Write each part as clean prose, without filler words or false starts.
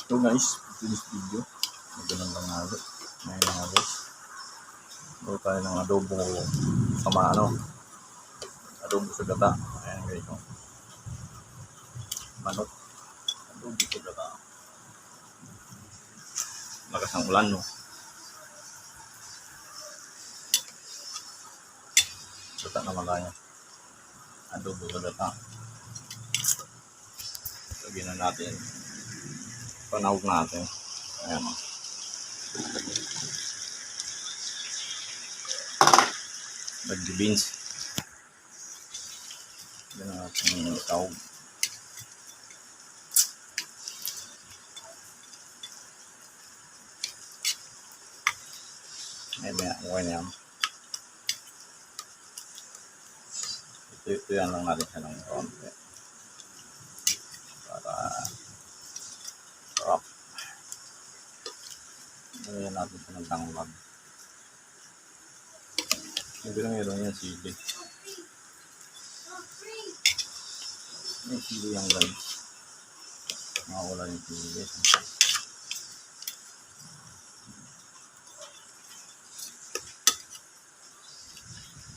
So guys, to this video, ganun lang nga ulit. Ngayon nga guys, gawa tayo ng adobo sama adobo sa gata. Ayan guys, manok, adobo sa gata. Lakas ng ulan, no? Gata naman tayo. Adobo sa gata. Lagyan na natin. Panahog natin. Ayan, bagyo beans. Lagyan na natin yung tahog. Ayan, okay na yan. Ito yan lang natin siya ng konti. Para sarap. Lagyan natin siya ng tanglad. Hindi lang meron yan sili. May sili yan guys. Makawala yung sili.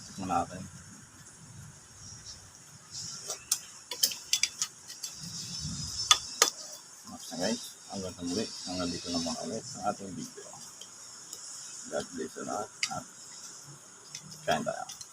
Tignan natin. Basta guys, hanggang sa muli. Hanggang dito naman ulit ang ating video. God bless you lahat at kain tayo.